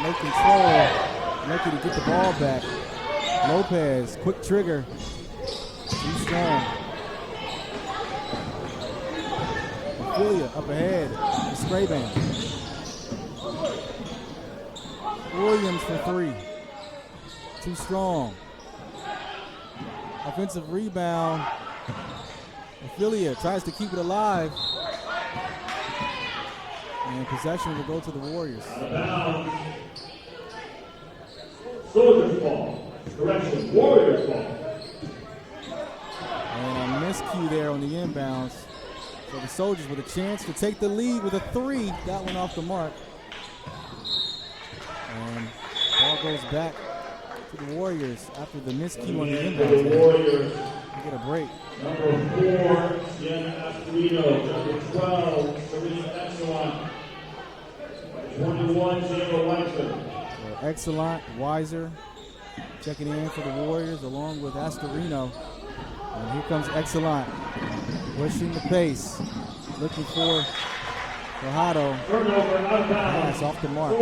no control. Lucky to get the ball back. Lopez, quick trigger. Too strong. Ophelia up ahead. Spraban. Williams for three. Too strong. Offensive rebound. Ophelia tries to keep it alive. And possession will go to the Warriors. Soldiers ball. Correction, Warriors ball. And a miscue there on the inbounds. So the Soldiers with a chance to take the lead with a three. That one off the mark. And ball goes back to the Warriors after the miscue on the inbounds. The Warriors. They get a break. Number 4, Sienna Astorino. Number 12, Serena Exelon. 21, Jayla Weiser. Excellent, Weiser checking in for the Warriors along with Astorino. And here comes Excellent, pushing the pace, looking for Fajardo. Pass off the mark.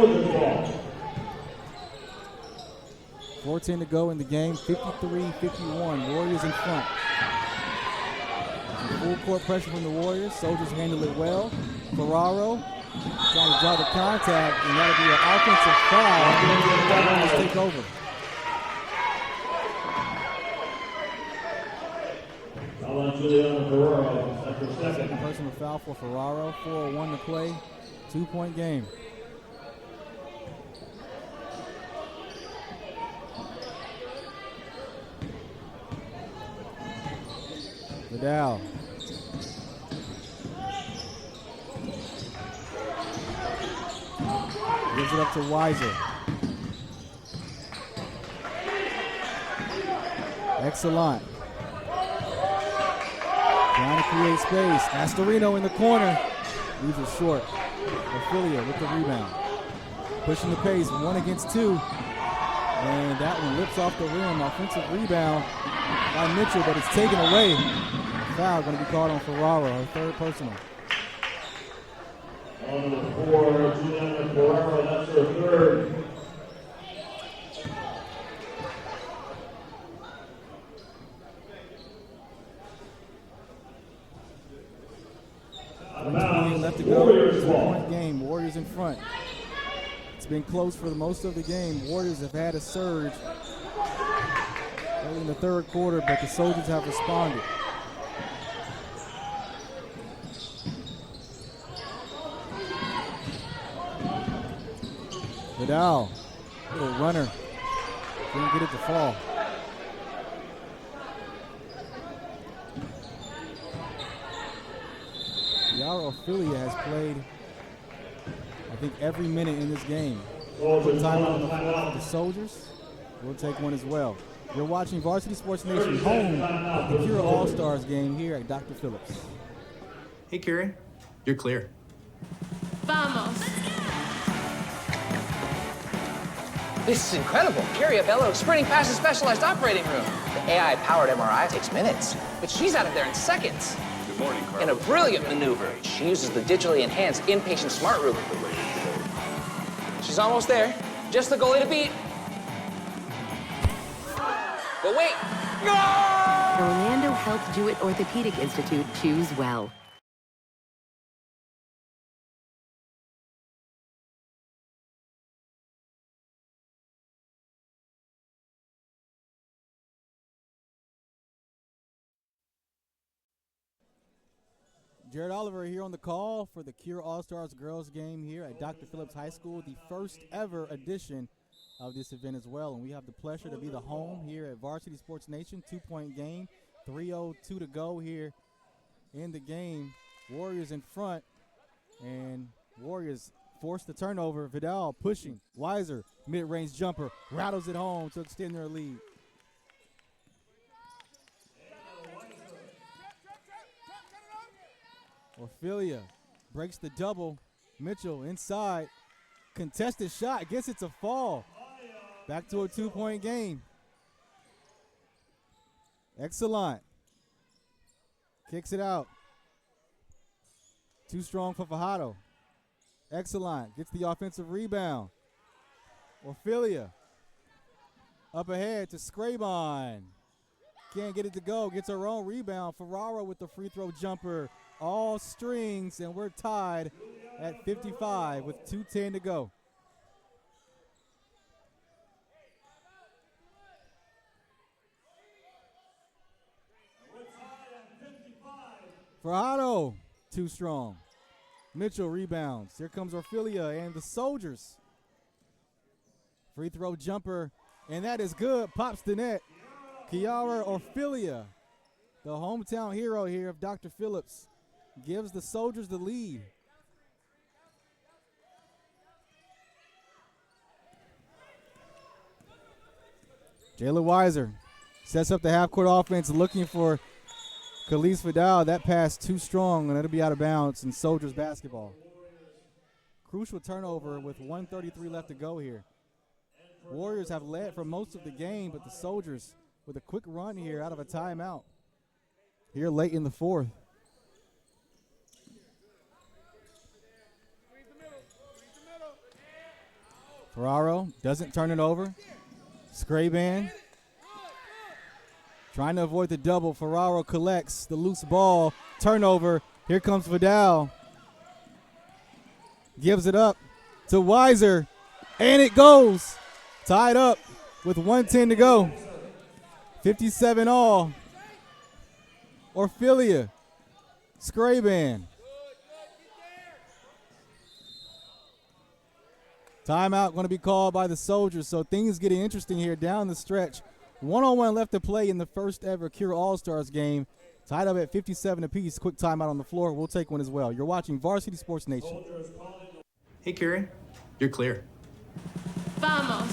4:10 to go in the game, 53-51, Warriors in front. Some full court pressure from the Warriors, Soldiers handle it well. Ferraro trying to draw the contact, and that'll be an offensive foul. Let's take over. Foul on Juliana Ferraro. Second personal foul for Ferraro. 4:01 to play. 2-point game. Vidal. Gives it up to Weiser. Excellent. Trying to create space. Astorino in the corner. Leaves it short. Ophelia with the rebound. Pushing the pace, 1 against 2. And that one lips off the rim. Offensive rebound by Mitchell, but it's taken away. Foul going to be called on Ferraro, her third personal. On the 4, Juliana Ferraro, that's her third. Left to go. 2-point game. Warriors in front. It's been close for most of the game. Warriors have had a surge early in the third quarter, but the Soldiers have responded. Vidal, little runner, didn't get it to fall. Yara Ophelia has played, I think, every minute in this game. Put time on the floor for the Soldiers. We'll take one as well. You're watching Varsity Sports Nation, home of the Cura All-Stars game here at Dr. Phillips. Hey, Kiri, you're clear. Vamos. This is incredible. Kiri Abello sprinting past the specialized operating room. The AI-powered MRI takes minutes, but she's out of there in seconds. Good morning, Carlos. In a brilliant maneuver, she uses the digitally enhanced inpatient smart room. She's almost there. Just the goalie to beat. But wait. No! Orlando Health Jewett Orthopedic Institute. Choose well. Jared Oliver here on the call for the Cure All-Stars girls game here at Dr. Phillips High School, the first ever edition of this event as well. And we have the pleasure to be the home here at Varsity Sports Nation. 2-point game, 3:02 to go here in the game. Warriors in front, and Warriors force the turnover. Vidal pushing. Weiser, mid-range jumper, rattles it home to extend their lead. Ophelia breaks the double. Mitchell inside. Contested shot. Gets it to fall. Back to a 2-point game. Excellent. Kicks it out. Too strong for Fajardo. Excellent. Gets the offensive rebound. Orfilia. Up ahead to Scrabon. Can't get it to go. Gets her own rebound. Ferraro with the free throw jumper. All strings, and we're tied at 55 with 2:10 to go. Ferraro, too strong. Mitchell rebounds. Here comes Orfilia and the Soldiers. Free throw jumper, and that is good. Pops the net. Kiara Orfilia, the hometown hero here of Dr. Phillips, gives the Soldiers the lead. Jayla Weiser sets up the half-court offense looking for Khalees Vidal. That pass too strong, and it'll be out of bounds in Soldiers basketball. Crucial turnover with 1:33 left to go here. Warriors have led for most of the game, but the Soldiers with a quick run here out of a timeout here late in the fourth. Ferraro doesn't turn it over. Scrabon trying to avoid the double. Ferraro collects the loose ball. Turnover. Here comes Vidal. Gives it up to Weiser. And it goes. Tied up with 1:10 to go. 57 all. Orfilia. Scrabon. Timeout going to be called by the Soldiers, so things getting interesting here down the stretch. 1-on-1 left to play in the first ever Cure All-Stars game. Tied up at 57 apiece. Quick timeout on the floor. We'll take one as well. You're watching Varsity Sports Nation. Hey, Carrie, you're clear. Vamos.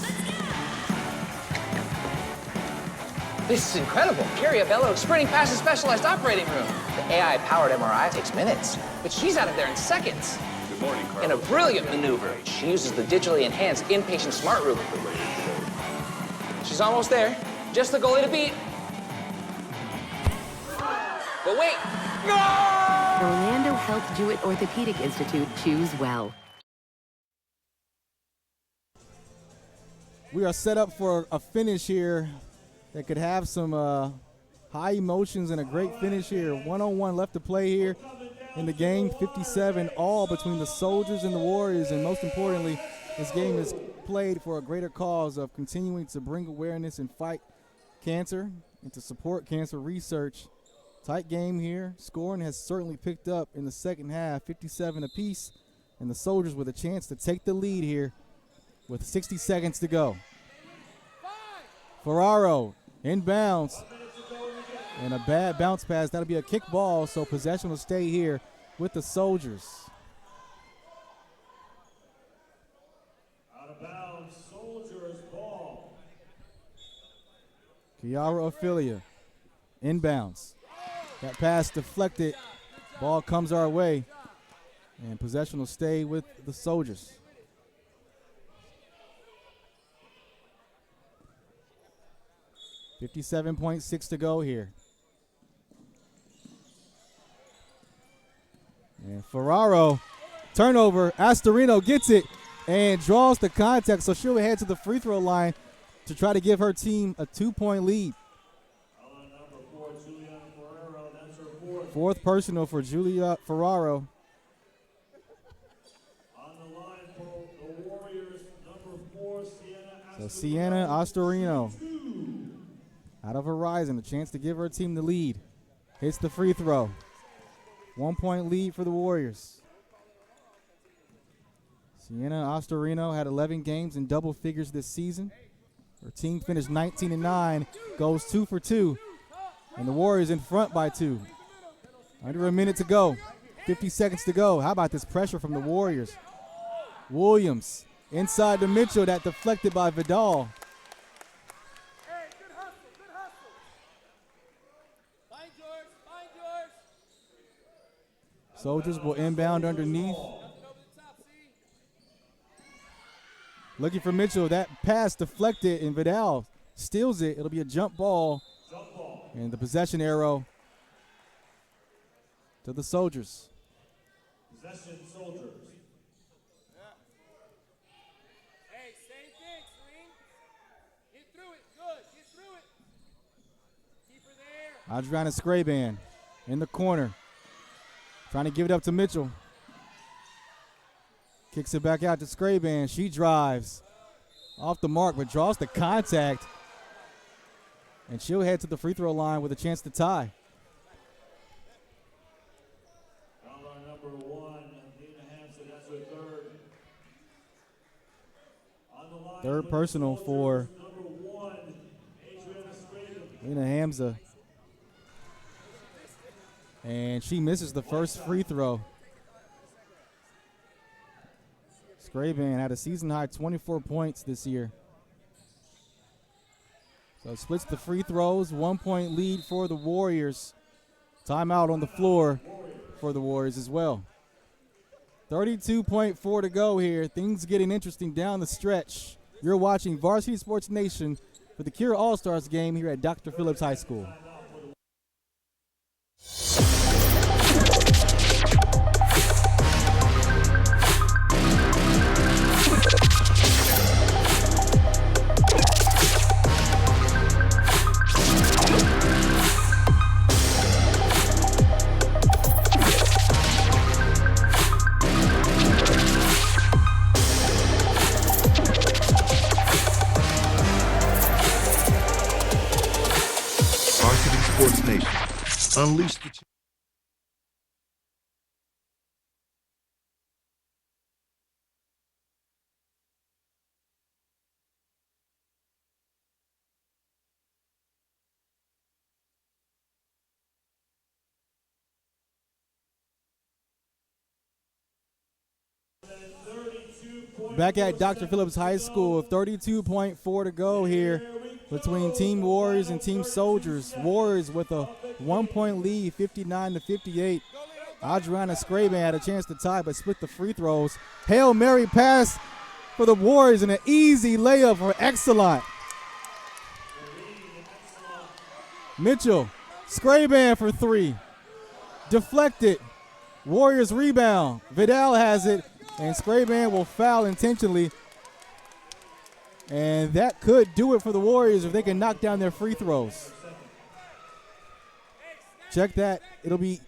This is incredible. Carrie Abello sprinting past the specialized operating room. The AI-powered MRI takes minutes, but she's out of there in seconds. Good morning, Carl. In a brilliant maneuver, she uses the digitally enhanced inpatient smart room. She's almost there. Just the goalie to beat. But wait. No! Orlando Health Jewett Orthopedic Institute. Choose well. We are set up for a finish here that could have some high emotions and a great finish here. 1-on-1 left to play here in the game. 57 all between the Soldiers and the Warriors. And most importantly, this game is played for a greater cause of continuing to bring awareness and fight cancer and to support cancer research. Tight game here. Scoring has certainly picked up in the second half, 57 apiece. And the Soldiers with a chance to take the lead here with 60 seconds to go. Ferraro inbounds. And a bad bounce pass. That'll be a kick ball, so possession will stay here with the Soldiers. Out of bounds, Soldiers ball. Kiara Orfilia inbounds. That pass deflected. Ball comes our way. And possession will stay with the Soldiers. .6 to go here. And Ferraro, turnover. Astorino gets it and draws the contact, so she'll head to the free throw line to try to give her team a 2-point lead. Number 4, Juliana Ferrero. That's her Fourth personal for Julia Ferraro. On the line for the Warriors, number 4, Sienna. So Sienna Astorino out of Horizon, a chance to give her team the lead. Hits the free throw. 1-point lead for the Warriors. Sienna Astorino had 11 games in double figures this season. Her team finished 19-9, goes 2 for 2. And the Warriors in front by 2. Under a minute to go. 50 seconds to go. How about this pressure from the Warriors? Williams inside to Mitchell, that deflected by Vidal. Soldiers will inbound underneath. Looking for Mitchell. That pass deflected, and Vidal steals it. It'll be a jump ball. And the possession arrow to the Soldiers. Possession, Soldiers. Adriana Scraban in the corner, trying to give it up to Mitchell. Kicks it back out to Scraban. She drives off the mark, but draws the contact. And she'll head to the free throw line with a chance to tie. Number 1, Nina Hampson, that's her third. On the line, Third personal for number 1, Adriana Scraban. Lena Hamza. And she misses the first free throw. Scraban had a season-high 24 points this year. So it splits the free throws, 1-point lead for the Warriors. Timeout on the floor for the Warriors as well. 32.4 to go here. Things getting interesting down the stretch. You're watching Varsity Sports Nation for the Cure All-Stars game here at Dr. Phillips High School. Sports Nation. Unleash the Back at Dr. Phillips High School, 32.4 to go here between Team Warriors and Team Soldiers. Warriors with a 1-point lead, 59-58. Adriana Scraban had a chance to tie but split the free throws. Hail Mary pass for the Warriors and an easy layup for Exelon. Mitchell, Scraban for three. Deflected. Warriors rebound. Vidal has it, and Scraban will foul intentionally. And that could do it for the Warriors if they can knock down their free throws. Check that. It'll be.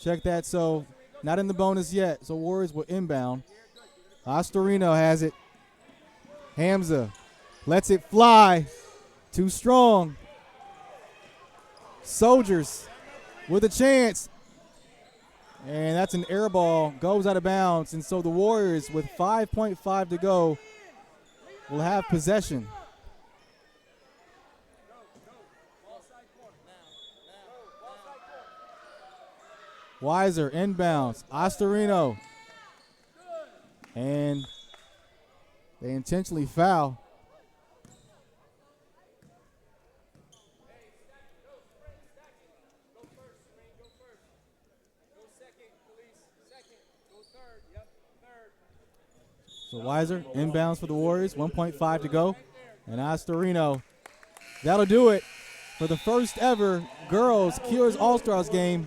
Check that. So, not in the bonus yet. So, Warriors will inbound. Astorino has it. Hamza lets it fly. Too strong. Soldiers with a chance. And that's an air ball, goes out of bounds. And so the Warriors, with 5.5 to go, will have possession. Weiser inbounds, Astorino. And they intentionally foul. So Weiser inbounds for the Warriors, 1.5 to go. And Astorino, that'll do it for the first ever girls Cures All-Stars game.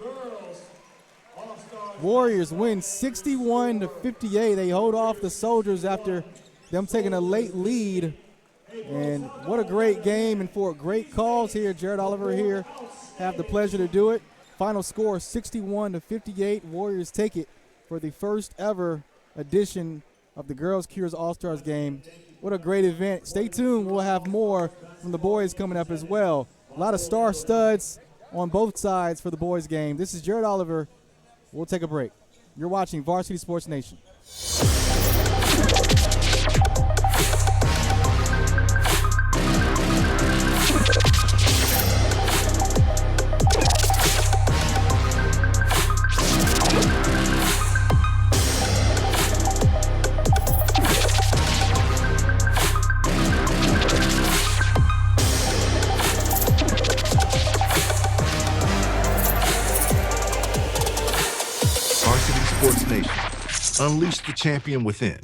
Warriors win 61-58. They hold off the Soldiers after them taking a late lead. And what a great game, and for great calls here. Jared Oliver here, have the pleasure to do it. Final score 61-58. Warriors take it for the first ever edition of the Girls Cures All-Stars game. What a great event. Stay tuned. We'll have more from the boys coming up as well. A lot of star studs on both sides for the boys game. This is Jared Oliver. We'll take a break. You're watching Varsity Sports Nation. Sports Nation. Unleash the champion within.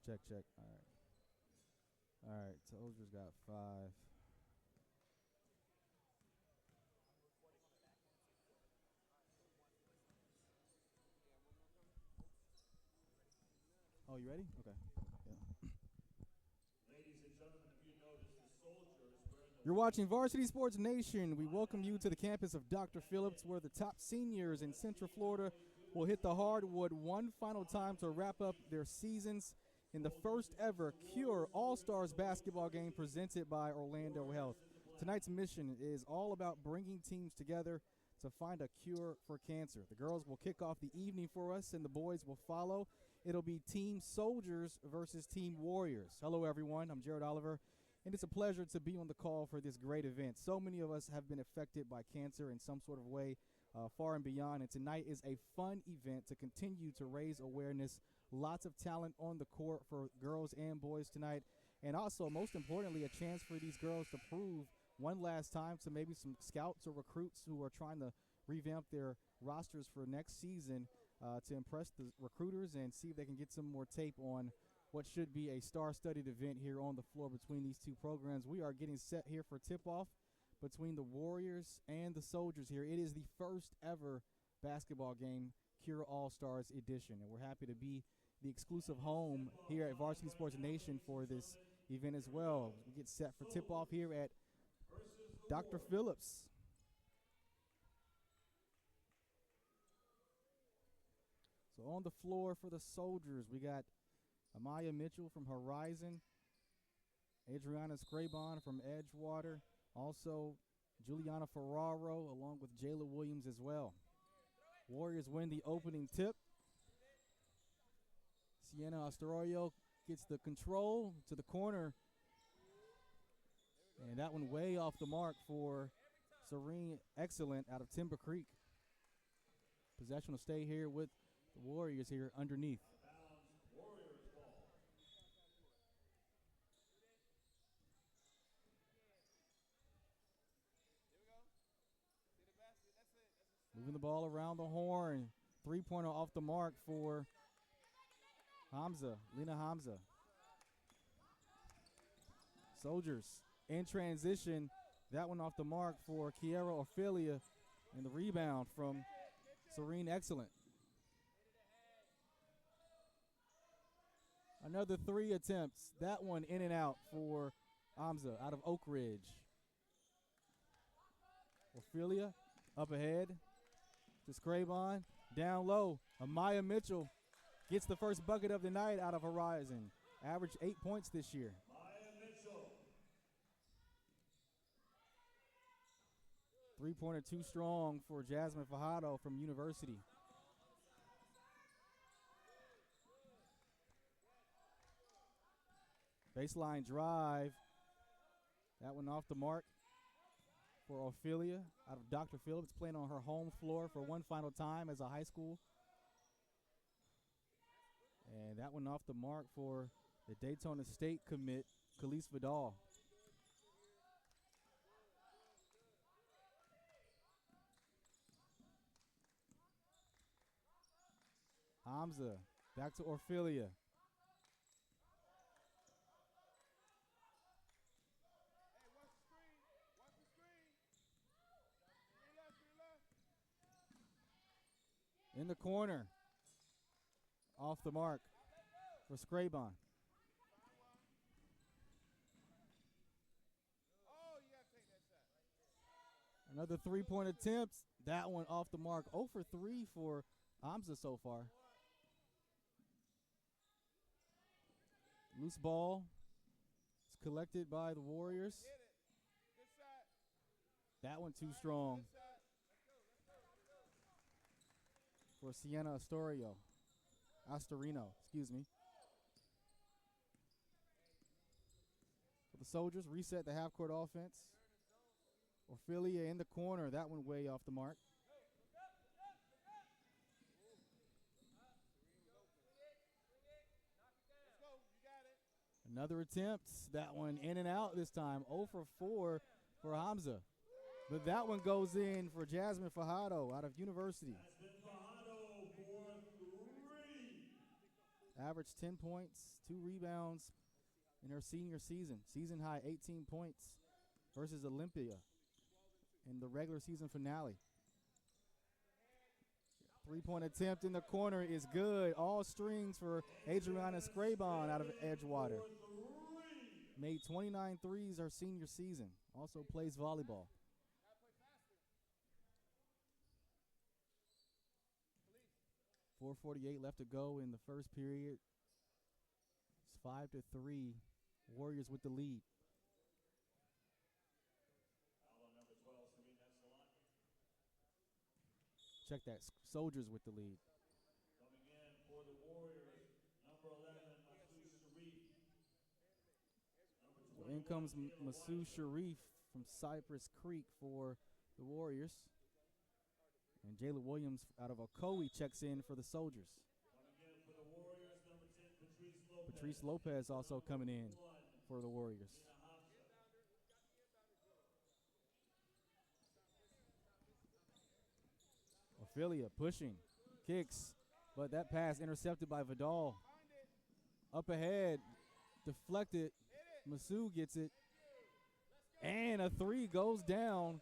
Check. All right. Soldiers got 5. Oh, you ready? Okay. Yeah. Ladies and gentlemen, if you notice, the soldiers wearing the You're watching Varsity Sports Nation. We welcome you to the campus of Dr. Phillips, where the top seniors in Central Florida will hit the hardwood one final time to wrap up their seasons in the first ever Cure All-Stars basketball game presented by Orlando Health. Tonight's mission is all about bringing teams together to find a cure for cancer. The girls will kick off the evening for us, and the boys will follow. It'll be Team Soldiers versus Team Warriors. Hello, everyone. I'm Jared Oliver, and it's a pleasure to be on the call for this great event. So many of us have been affected by cancer in some sort of way, far and beyond, and tonight is a fun event to continue to raise awareness. Lots of talent on the court for girls and boys tonight, and also, most importantly, a chance for these girls to prove one last time to maybe some scouts or recruits who are trying to revamp their rosters for next season to impress the recruiters and see if they can get some more tape on what should be a star-studded event here on the floor between these two programs. We are getting set here for tip-off between the Warriors and the Soldiers here. It is the first ever basketball game, Cure All-Stars edition, and we're happy to be the exclusive home here at Varsity Sports Nation for this event as well. We get set for tip-off here at Dr. Phillips. So on the floor for the Soldiers, we got Amaya Mitchell from Horizon, Adriana Scrabon from Edgewater, also Juliana Ferraro along with Jayla Williams as well. Warriors win the opening tip. Sienna Astroyo gets the control to the corner. And that one way off the mark for Serene Excellent out of Timber Creek. Possession will stay here with the Warriors here underneath. Moving the ball around the horn. Three-pointer off the mark for Hamza, Lena Hamza. Soldiers in transition. That one off the mark for Kiera Ophelia. And the rebound from Serene Excellent. Another 3 attempts. That one in and out for Hamza out of Oak Ridge. Ophelia up ahead to Scrabon. Down low. Amaya Mitchell gets the first bucket of the night out of Horizon. Averaged 8 points this year. Three-pointer too strong for Jasmine Fajardo from University. Baseline drive. That one off the mark for Ophelia out of Dr. Phillips, playing on her home floor for one final time as a high school. And that one off the mark for the Daytona State commit, Khalees Vidal. Hamza back to Ophelia. In the corner. Off the mark for Scrabon. Another three-point attempt. That one off the mark. 0 for 3 for Hamza so far. Loose ball. It's collected by the Warriors. That one too strong for Sienna Astorino, excuse me. For the Soldiers, reset the half-court offense. Ophelia in the corner. That one way off the mark. Another attempt. That one in and out this time. 0 for 4 for Hamza. But that one goes in for Jasmine Fajardo out of University. Averaged 10 points, 2 rebounds in her senior season. Season high 18 points versus Olympia in the regular season finale. Three-point attempt in the corner is good. All strings for Adriana Scrabon out of Edgewater. Made 29 threes her senior season. Also plays volleyball. .448 left to go in the first period. It's 5-3. Warriors with the lead. Check that. Soldiers with the lead. Coming in for the Warriors, number 11, Masu Sharif. Well, in comes Masu Sharif from Cypress Creek for the Warriors. And Jayla Williams out of Ocoee checks in for the Soldiers. Coming in for the Warriors, number 10, Patrice Lopez. Patrice Lopez also coming in for the Warriors. Ophelia pushing, kicks, but that pass intercepted by Vidal. Up ahead, deflected. Masu gets it. And a three goes down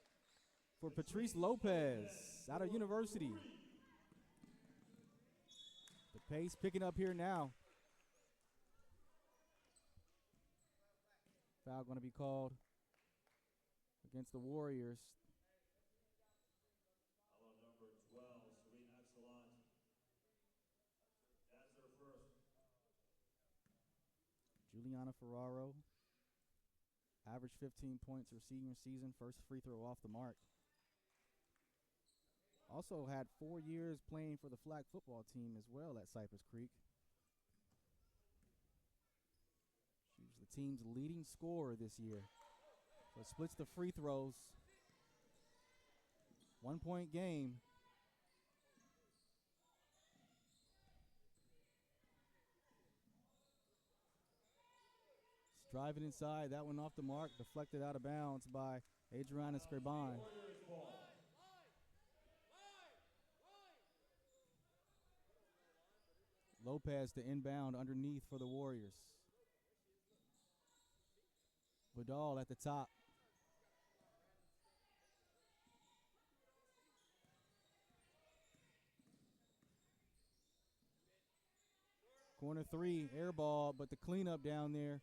for Patrice Lopez out of University. The pace picking up here now. Foul going to be called against the Warriors. Number 12, Serena Excellent. That's their first. Juliana Ferraro, average 15 points her senior season, first free throw off the mark. Also had 4 years playing for the flag football team as well at Cypress Creek. She was the team's leading scorer this year. So splits the free throws. 1 point game. Driving inside, that one off the mark, deflected out of bounds by Adriana Scrabon. Lopez to inbound underneath for the Warriors. Vidal at the top. Corner three, air ball, but the cleanup down there.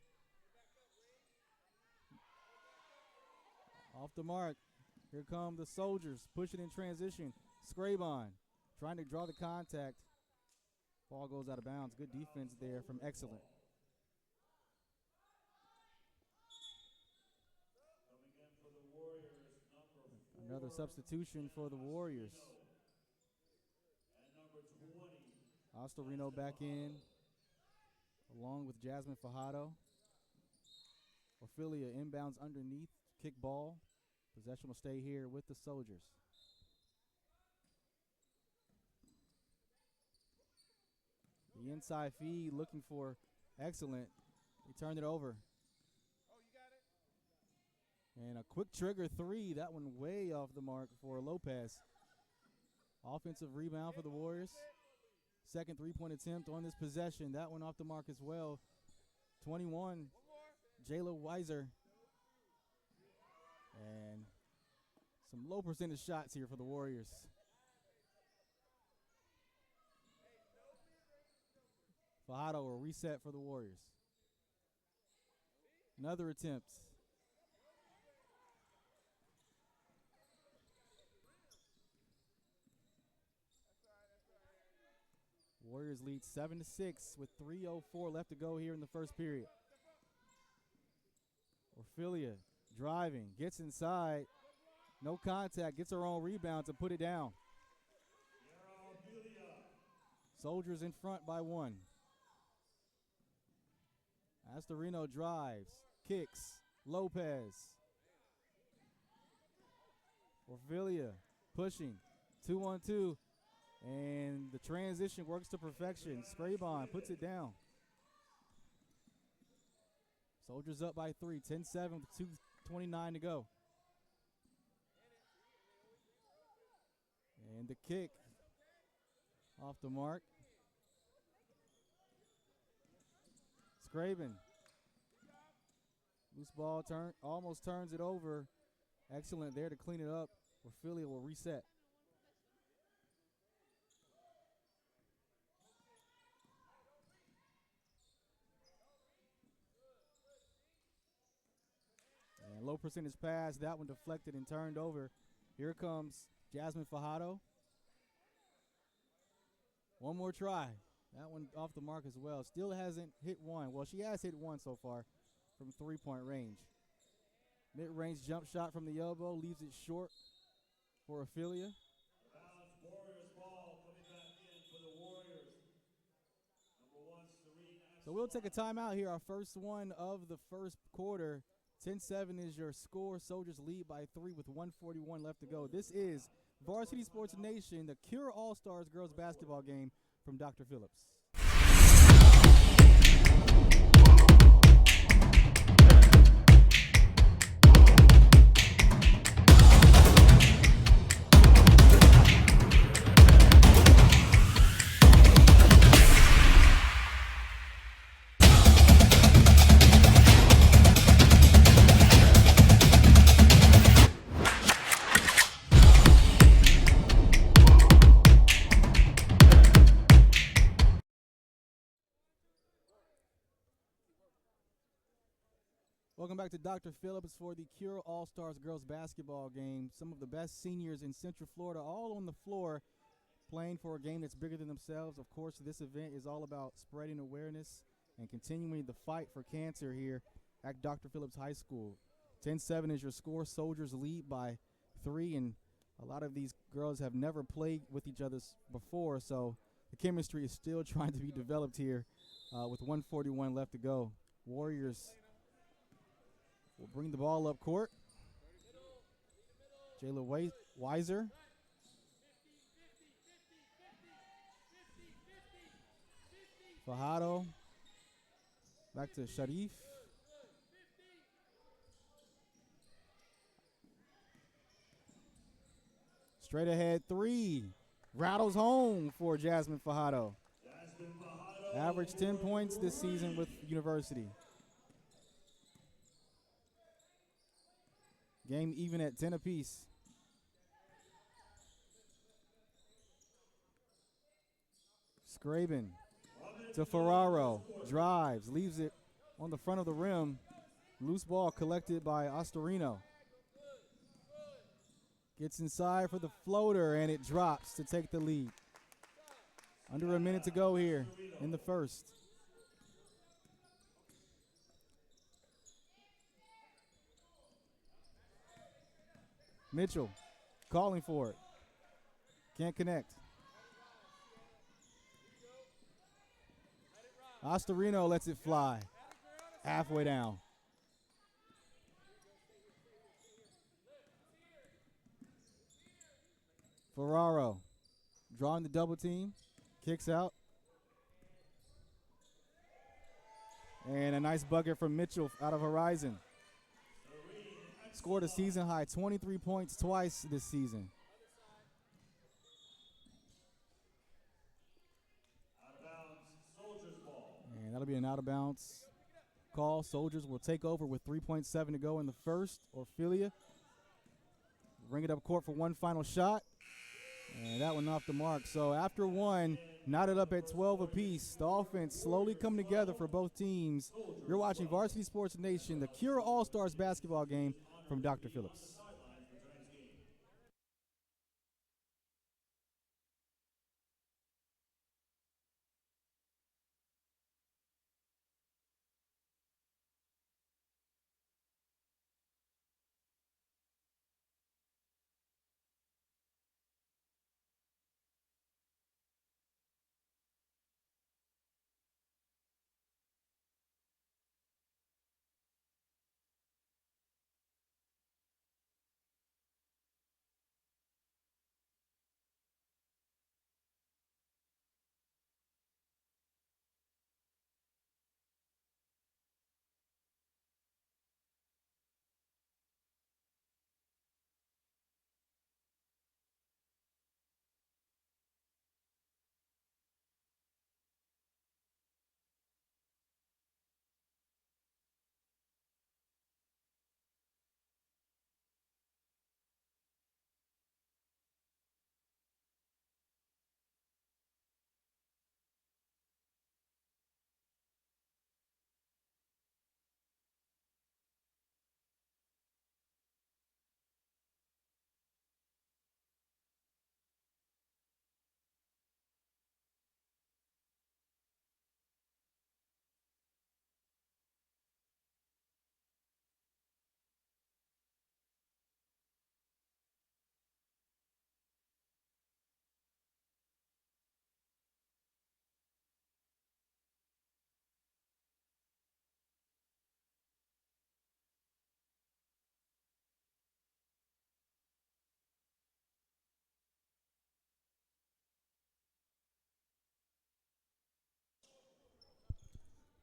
Off the mark. Here come the Soldiers, pushing in transition. Scrabon trying to draw the contact. Ball goes out of bounds. Good defense there from Excellent. Coming in for the Warriors, number 4. Another substitution for the Warriors. And number 20. Ostorino back in, along with Jasmine Fajardo. Ophelia inbounds underneath, kick ball. Possession will stay here with the Soldiers. The inside feed looking for Excellent. He turned it over. And a quick trigger three. That one way off the mark for Lopez. Offensive rebound for the Warriors. Second three-point attempt on this possession. That one off the mark as well. 21, Jayla Weiser. And some low percentage shots here for the Warriors. Fajardo will reset for the Warriors. Another attempt. Warriors lead 7-6 with 3:04 left to go here in the first period. Ophelia driving, gets inside, no contact, gets her own rebound to put it down. Soldiers in front by 1. Astorino drives, kicks, Lopez. Ophelia pushing, 2-on-2, and the transition works to perfection. Scrabon puts it down. Soldiers up by 3, 10-7 with 2:29 to go. And the kick off the mark. Scrabon. Loose ball almost turns it over. Excellent there to clean it up. Ophelia will reset. Low percentage pass. That one deflected and turned over. Here comes Jasmine Fajardo. One more try. That one off the mark as well. Still hasn't hit one. Well, she has hit one so far from three-point range. Mid-range jump shot from the elbow leaves it short for Ophelia. Warriors ball coming back in for the Warriors. Number 1, Serena. So we'll take a timeout here. Our first one of the first quarter. 10-7 is your score. Soldiers lead by 3 with 1:41 left to go. This is Varsity Sports Nation, the Cure All-Stars girls basketball game from Dr. Phillips. Welcome back to Dr. Phillips for the Cure All-Stars girls basketball game. Some of the best seniors in Central Florida all on the floor playing for a game that's bigger than themselves. Of course, this event is all about spreading awareness and continuing the fight for cancer here at Dr. Phillips High School. 10-7 is your score. Soldiers lead by 3, and a lot of these girls have never played with each other before, so the chemistry is still trying to be developed here with 1:41 left to go. Warriors will bring the ball up court. Jayla Weiser. Fajardo. Back to Sharif. Straight ahead 3. Rattles home for Jasmine Fajardo. Averaged 10 points this season with University. Game even at 10 apiece. Scraben to Ferraro. Drives, leaves it on the front of the rim. Loose ball collected by Ostorino. Gets inside for the floater, and it drops to take the lead. Under a minute to go here in the first. Mitchell calling for it. Can't connect. Ostorino lets it fly. Halfway down. Ferraro drawing the double team. Kicks out. And a nice bucket from Mitchell out of Horizon. Scored a season high 23 points twice this season. And that'll be an out of bounds call. Soldiers will take over with 3.7 to go in the first. Ophelia bring it up court for one final shot. And that one off the mark. So after one, knotted up at 12 apiece. The offense slowly coming together for both teams. You're watching Varsity Sports Nation, the Cure All-Stars basketball game from Dr. Phillips.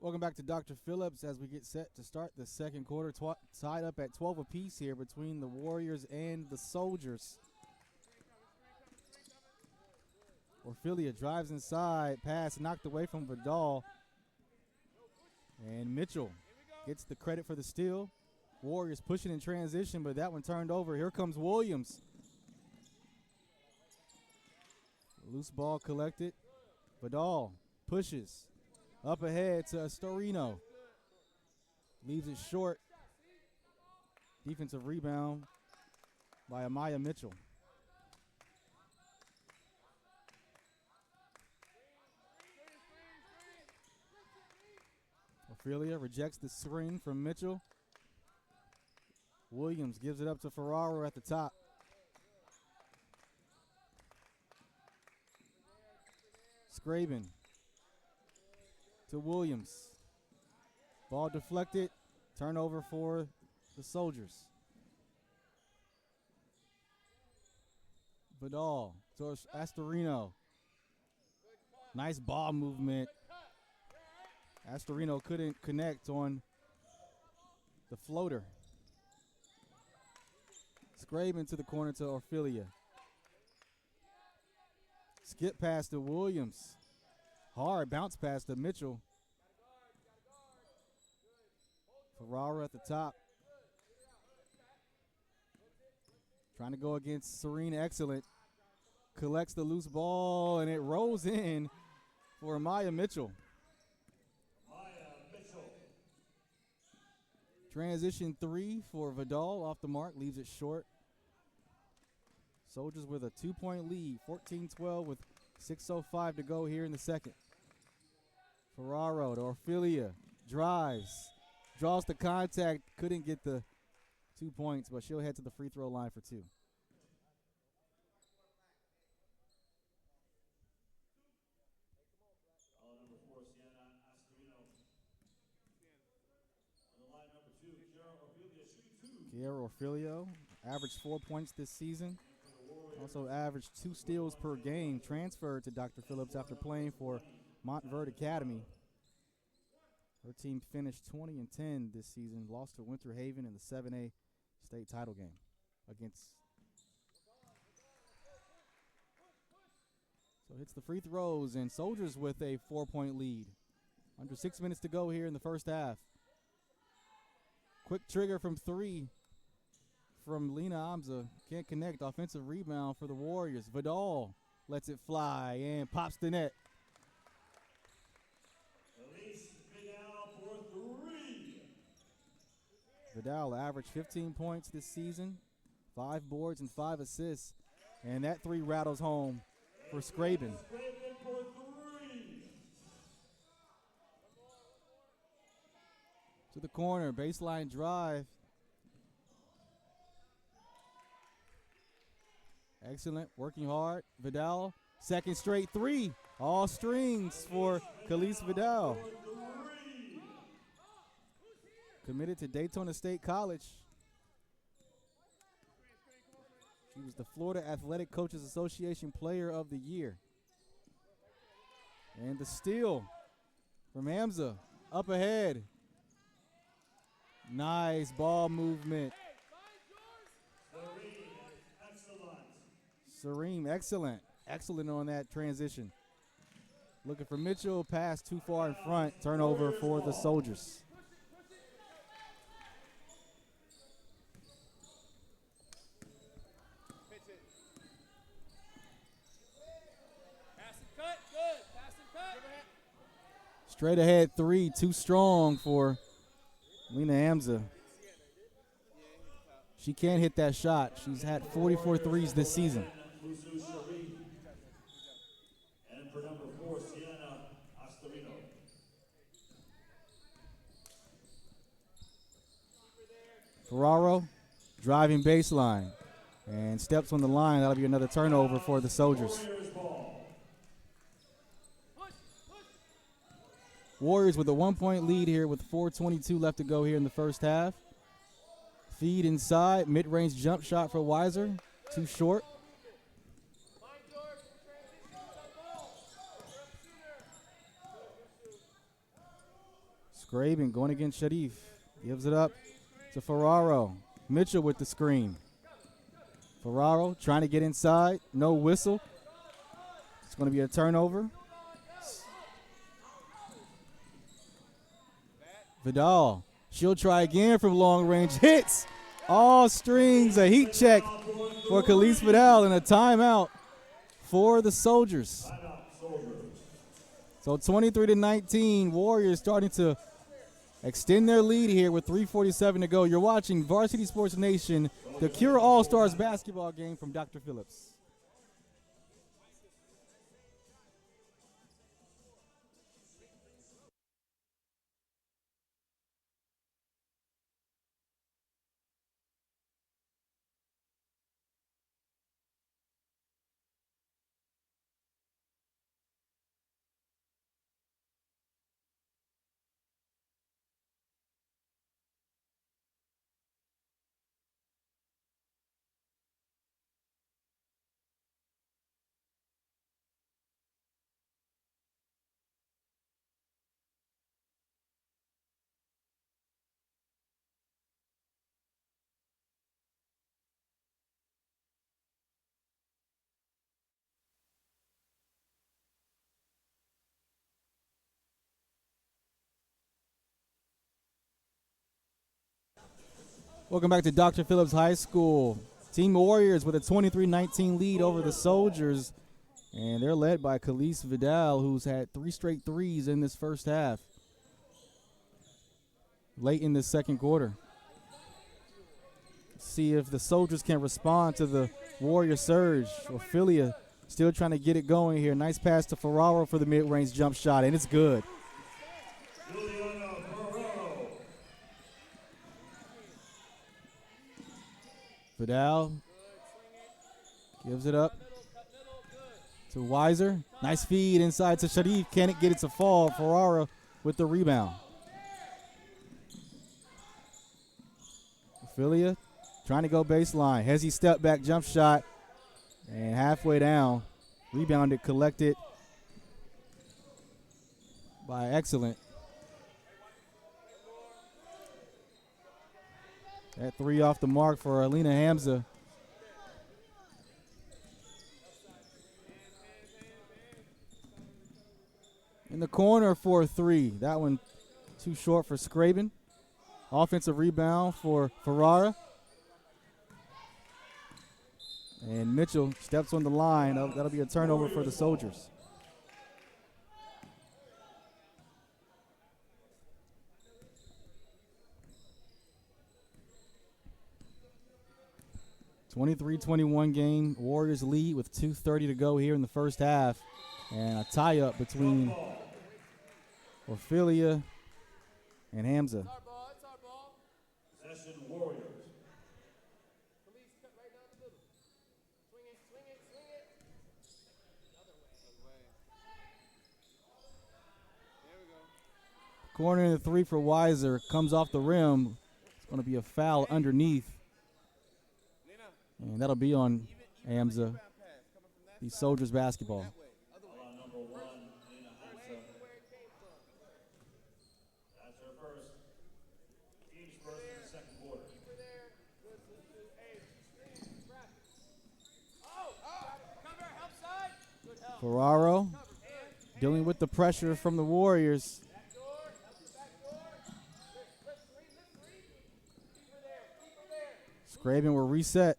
Welcome back to Dr. Phillips as we get set to start the second quarter. Tied up at 12 apiece here between the Warriors and the Soldiers. Orfilia drives inside, pass knocked away from Vidal. And Mitchell gets the credit for the steal. Warriors pushing in transition, but that one turned over. Here comes Williams. Loose ball collected. Vidal pushes. Up ahead to Storino. Leaves it short. Defensive rebound by Amaya Mitchell. Ophelia rejects the screen from Mitchell. Williams gives it up to Ferraro at the top. Scraven to Williams. Ball deflected. Turnover for the Soldiers. Vidal to Astorino. Nice ball movement. Astorino couldn't connect on the floater. Scraven to the corner to Orfilia. Skip pass to Williams. Hard bounce pass to Mitchell. Ferraro at the top. Trying to go against Serene Excellent. Collects the loose ball, and it rolls in for Maya Mitchell. Transition 3 for Vidal off the mark, leaves it short. Soldiers with a 2-point lead, 14-12 with 6:05 to go here in the second. Ferraro to Orfilia, drives, draws the contact, couldn't get the 2 points, but she'll head to the free throw line for 2. Kiara Orfilio averaged 4 points this season. Also averaged 2 steals per game. Transferred to Dr. Phillips after playing for Montverde Academy. Her team finished 20-10 this season. Lost to Winter Haven in the 7A state title game against. So hits the free throws, and Soldiers with a 4-point lead. Under 6 minutes to go here in the first half. Quick trigger from 3 from Lena Amza. Can't connect. Offensive rebound for the Warriors. Vidal lets it fly and pops the net. Elise Vidal for 3. Vidal averaged 15 points this season, 5 boards and 5 assists, and that 3 rattles home for Scraven. Scraven for 3. To the corner, baseline drive. Excellent, working hard. Vidal, second straight 3. All strings for Khalees Vidal. Committed to Daytona State College. She was the Florida Athletic Coaches Association Player of the Year. And the steal from Amza, up ahead. Nice ball movement. Serene, excellent. Excellent on that transition. Looking for Mitchell, pass too far in front. Turnover for the Soldiers. Straight ahead 3, too strong for Lena Amza. She can't hit that shot. She's had 44 threes this season. And for number 4, Sienna Astorino. Ferraro driving baseline and steps on the line. That'll be another turnover for the Soldiers. Warriors with a 1-point lead here with 4:22 left to go here in the first half. Feed inside, mid-range jump shot for Weiser, too short. Scraven going against Sharif. Gives it up to Ferraro. Mitchell with the screen. Ferraro trying to get inside. No whistle. It's going to be a turnover. Vidal. She'll try again from long range. Hits all strings. A heat check for Khalees Vidal and a timeout for the Soldiers. So 23-19, Warriors starting to extend their lead here with 3:47 to go. You're watching Varsity Sports Nation, the Cure All-Stars basketball game from Dr. Phillips. Welcome back to Dr. Phillips High School. Team Warriors with a 23-19 lead over the Soldiers. And they're led by Khalees Vidal, who's had 3 straight threes in this first half. Late in the second quarter. See if the Soldiers can respond to the Warrior surge. Ophelia still trying to get it going here. Nice pass to Ferraro for the mid-range jump shot, and it's good. Vidal gives it up to Weiser. Nice feed inside to Sharif. Can't get it to fall. Ferrara with the rebound. Ophelia trying to go baseline. Hezzy step back jump shot. And halfway down. Rebounded, collected by Excellent. That 3 off the mark for Alina Hamza. In the corner for 3. That one too short for Scraven. Offensive rebound for Ferrara. And Mitchell steps on the line. That'll be a turnover for the Soldiers. (23-21) game. Warriors lead with 2:30 to go here in the first half. And a tie-up between Ophelia and Hamza. Possession Warriors. Corner in the 3 for Weiser. Comes off the rim. It's going to be a foul underneath. And that'll be on Hamza. The Soldiers basketball. Number 1, Alina Hamza. That's her first. Team's first in the second quarter. Ferraro dealing with the pressure from the Warriors. Scraven will reset.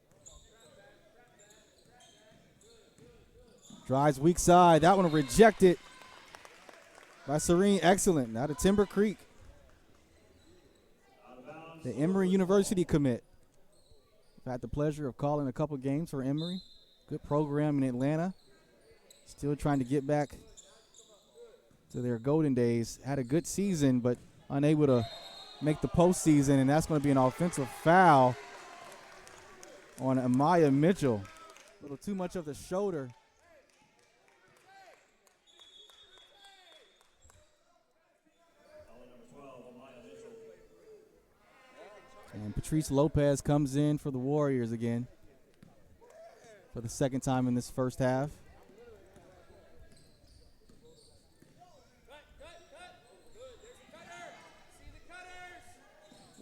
Drives weak side. That one rejected by Serene. Excellent. Now to Timber Creek. The Emory University commit. I've had the pleasure of calling a couple games for Emory. Good program in Atlanta. Still trying to get back to their golden days. Had a good season, but unable to make the postseason, and that's going to be an offensive foul on Amaya Mitchell. A little too much of the shoulder. And Patrice Lopez comes in for the Warriors again for the second time in this first half.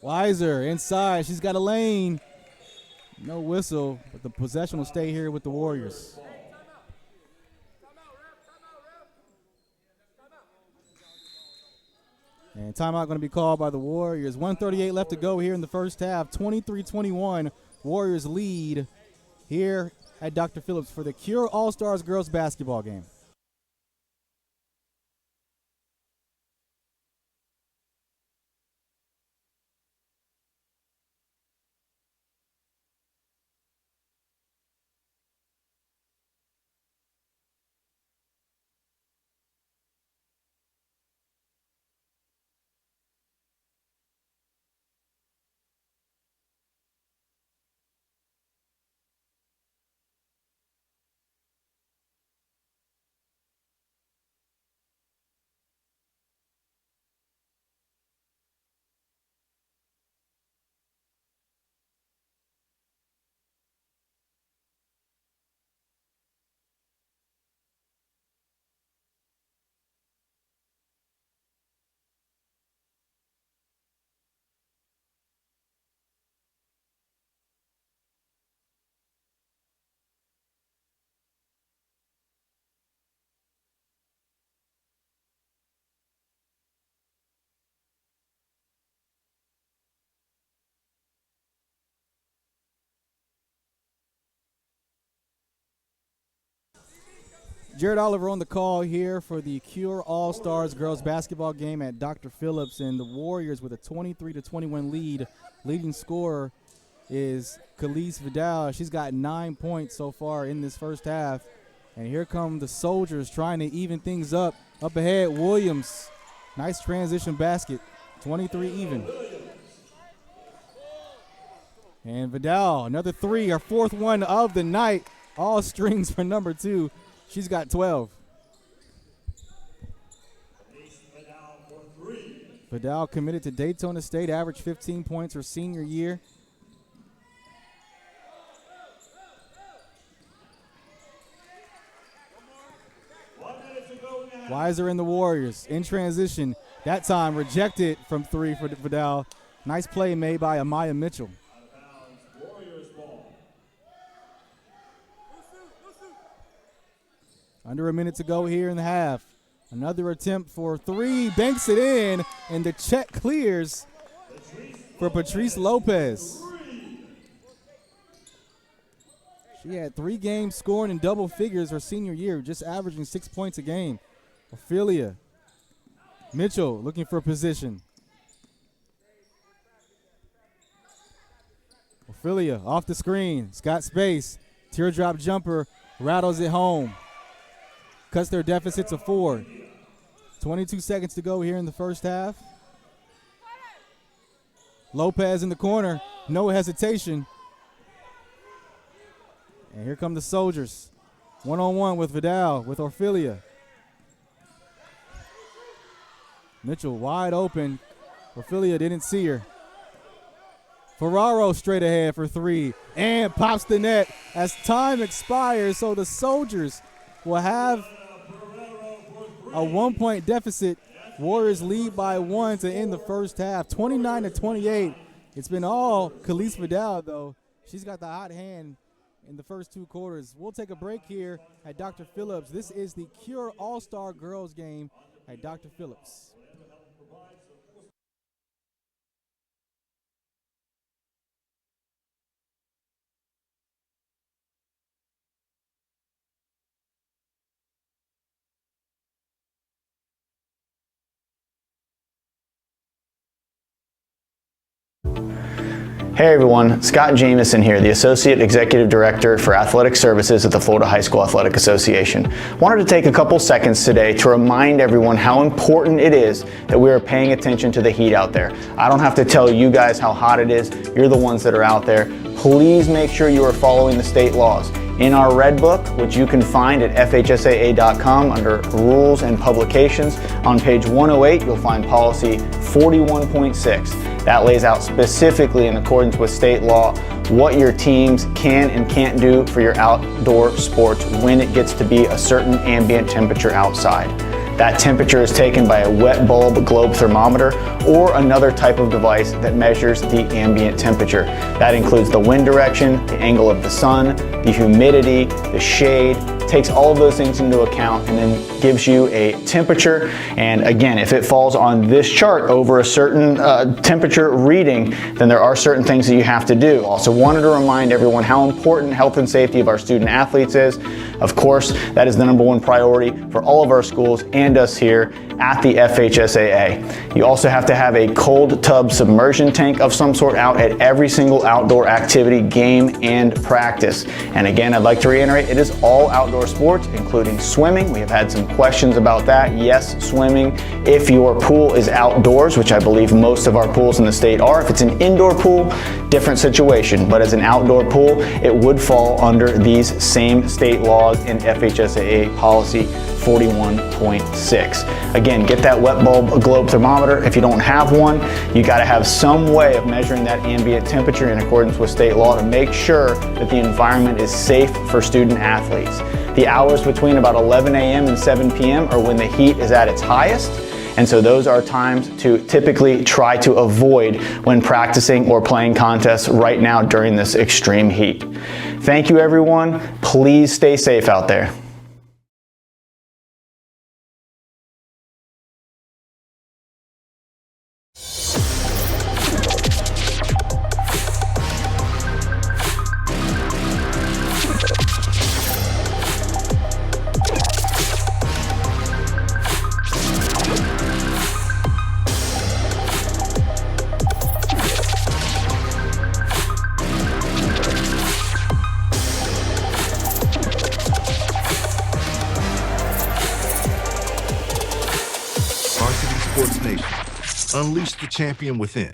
Weiser inside. She's got a lane. No whistle, but the possession will stay here with the Warriors. And timeout going to be called by the Warriors. 1:38 left to go here in the first half. 23-21. Warriors lead here at Dr. Phillips for the Cure All-Stars girls basketball game. Jared Oliver on the call here for the Cure All-Stars girls basketball game at Dr. Phillips, and the Warriors with a 23-21 lead. Leading scorer is Khalees Vidal. She's got 9 points so far in this first half. And here come the Soldiers trying to even things up. Up ahead, Williams. Nice transition basket. 23 even. And Vidal, another three, her fourth one of the night. All strings for number 2. She's got 12. Vidal committed to Daytona State, averaged 15 points her senior year. Weiser and the Warriors in transition. That time rejected from 3 for Vidal. Nice play made by Amaya Mitchell. Under a minute to go here in the half. Another attempt for 3, banks it in, and the check clears for Patrice Lopez. She had 3 games scoring in double figures her senior year, just averaging 6 points a game. Ophelia Mitchell looking for position. Ophelia off the screen, it's got space. Teardrop jumper, rattles it home. Cuts their deficit to 4. 22 seconds to go here in the first half. Lopez in the corner, no hesitation. And here come the Soldiers. One-on-one with Vidal, with Ophelia. Mitchell wide open. Ophelia didn't see her. Ferraro straight ahead for 3 and pops the net as time expires, so the Soldiers will have a 1-point deficit. Warriors lead by 1 to end the first half, 29-28. It's been all Khalees Vidal, though. She's got the hot hand in the first 2 quarters. We'll take a break here at Dr. Phillips. This is the Cure All-Star Girls game at Dr. Phillips. Hey everyone, Scott Jamieson here, the Associate Executive Director for Athletic Services at the Florida High School Athletic Association. Wanted to take a couple seconds today to remind everyone how important it is that we are paying attention to the heat out there. I don't have to tell you guys how hot it is. You're the ones that are out there. Please make sure you are following the state laws. In our Red Book, which you can find at FHSAA.com under Rules and Publications, on page 108, you'll find policy 41.6. That lays out specifically in accordance with state law what your teams can and can't do for your outdoor sports when it gets to be a certain ambient temperature outside. That temperature is taken by a wet bulb globe thermometer or another type of device that measures the ambient temperature. That includes the wind direction, the angle of the sun, the humidity, the shade, takes all of those things into account and then gives you a temperature. And again, if it falls on this chart over a certain temperature reading, then there are certain things that you have to do. Also wanted to remind everyone how important health and safety of our student athletes is. Of course, that is the #1 priority for all of our schools and us here at the FHSAA. You also have to have a cold tub submersion tank of some sort out at every single outdoor activity, game, and practice. And again, I'd like to reiterate, it is all outdoor sports, including swimming. We have had some questions about that. Yes, swimming. If your pool is outdoors, which I believe most of our pools in the state are, if it's an indoor pool, different situation. But as an outdoor pool, it would fall under these same state laws in FHSAA policy 41.6. Again, get that wet bulb globe thermometer. If you don't have one, you got to have some way of measuring that ambient temperature in accordance with state law to make sure that the environment is safe for student athletes. The hours between about 11 a.m. and 7 p.m. are when the heat is at its highest. And so those are times to typically try to avoid when practicing or playing contests right now during this extreme heat. Thank you, everyone. Please stay safe out there. Sports Nation. Unleash the champion within.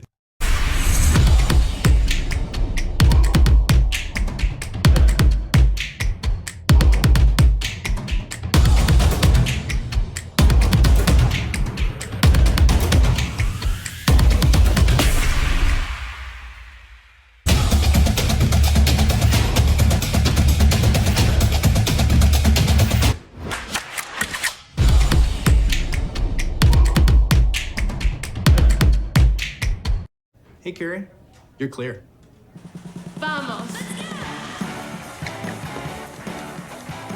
Hey, Carrie, you're clear. Vamos.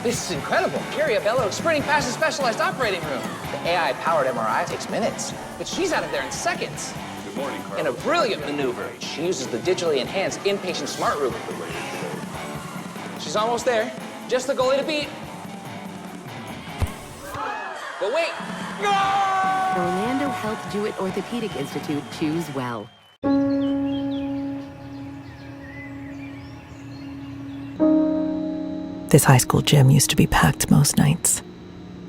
This is incredible. Carrie Abello sprinting past the specialized operating room. The AI-powered MRI takes minutes, but she's out of there in seconds. Good morning, Carl. In a brilliant maneuver, she uses the digitally enhanced inpatient smart room. She's almost there. Just the goalie to beat. But wait. No! Orlando Health Jewett Orthopedic Institute. Choose well. This high school gym used to be packed most nights.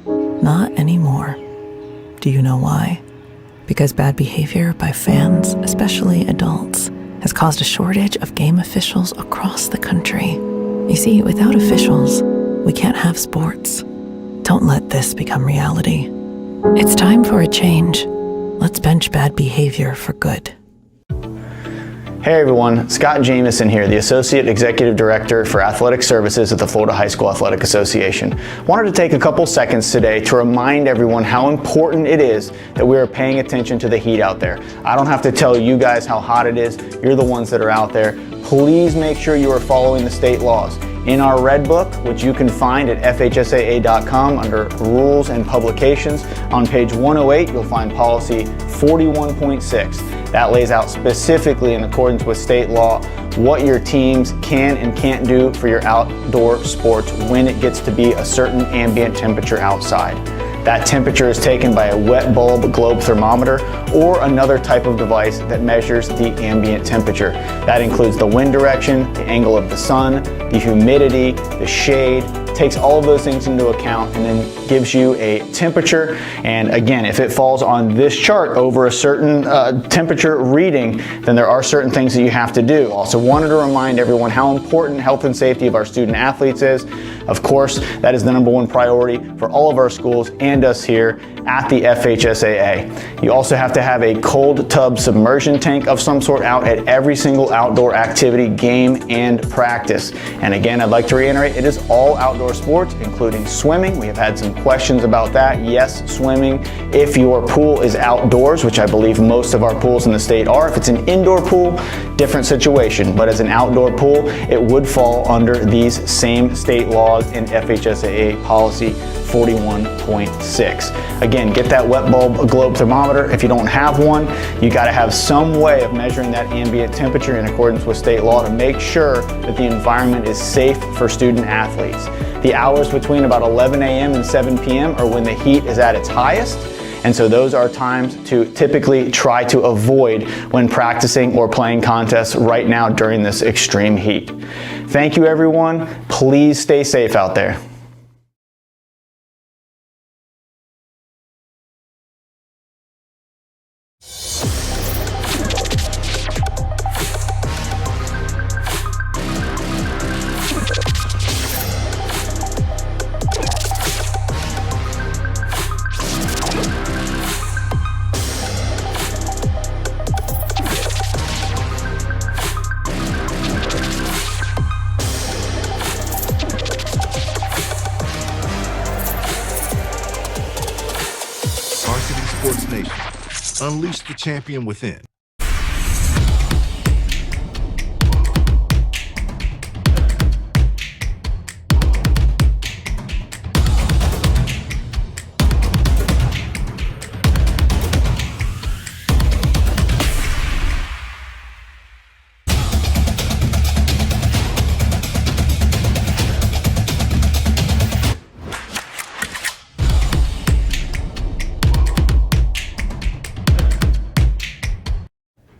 Not anymore. Do you know why? Because bad behavior by fans, especially adults, has caused a shortage of game officials across the country. You see, without officials, we can't have sports. Don't let this become reality. It's time for a change. Let's bench bad behavior for good. Hey everyone, Scott Jamieson here, the Associate Executive Director for Athletic Services at the Florida High School Athletic Association. Wanted to take a couple seconds today to remind everyone how important it is that we are paying attention to the heat out there. I don't have to tell you guys how hot it is, you're the ones that are out there. Please make sure you are following the state laws. In our Red Book, which you can find at FHSAA.com under Rules and Publications, on page 108 you'll find policy 41.6. That lays out specifically in accordance with state law what your teams can and can't do for your outdoor sports when it gets to be a certain ambient temperature outside. That temperature is taken by a wet bulb globe thermometer or another type of device that measures the ambient temperature. That includes the wind direction, the angle of the sun, the humidity, the shade, takes all of those things into account and then gives you a temperature. And again, if it falls on this chart over a certain temperature reading, then there are certain things that you have to do. Also wanted to remind everyone how important health and safety of our student athletes is. Of course, that is the #1 priority for all of our schools and us here at the FHSAA. You also have to have a cold tub submersion tank of some sort out at every single outdoor activity, game, and practice. And again, I'd like to reiterate, it is all outdoor sports, including swimming. We have had some questions about that. Yes, swimming. If your pool is outdoors, which I believe most of our pools in the state are, if it's an indoor pool, different situation. But as an outdoor pool, it would fall under these same state laws in FHSAA policy 41.6. Again, get that wet bulb globe thermometer. If you don't have one, you got to have some way of measuring that ambient temperature in accordance with state law to make sure that the environment is safe for student athletes. The hours between about 11 a.m. and 7 p.m. are when the heat is at its highest. And so those are times to typically try to avoid when practicing or playing contests right now during this extreme heat. Thank you, everyone. Please stay safe out there. Varsity Sports Nation. Unleash the champion within.